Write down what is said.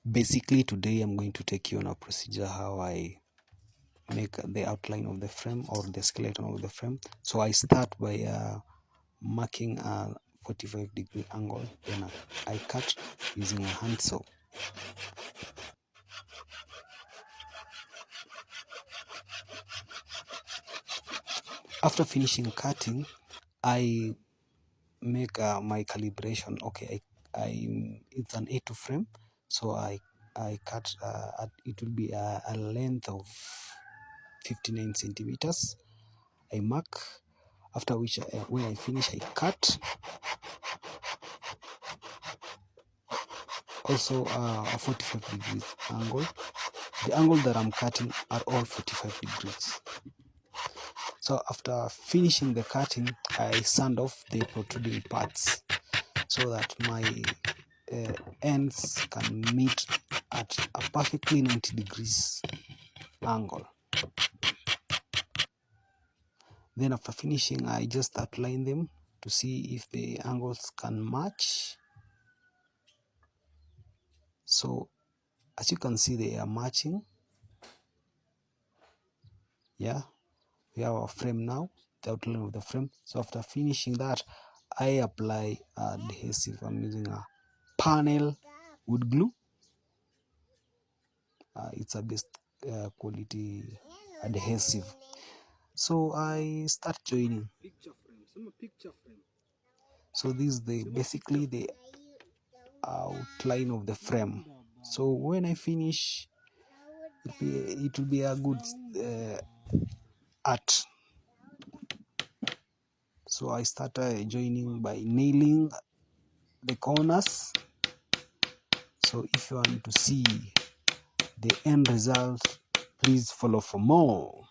Basically today I'm going to take you on a procedure how I make the outline of the frame or the skeleton of the frame. So I start by marking a 45-degree angle, then I cut using a handsaw. After finishing cutting, I make my calibration. Okay, it's an A2 frame, so I cut it will be a length of 59 centimeters. I mark, after which when I finish I cut. Also a 45 degrees angle. The angle that I'm cutting are all 45 degrees. So after finishing the cutting, I sand off the protruding parts so that my ends can meet at a perfectly 90 degrees angle. Then after finishing, I just outline them to see if the angles can match. So as you can see, they are matching. Yeah, we have our frame now, the outline of the frame. So after finishing that, I apply adhesive. I'm using a panel wood glue. It's a best quality adhesive. So I start joining. So this is basically the outline of the frame. So when I finish, it will be a good art. So I started joining by nailing the corners. So if you want to see the end result, please follow for more.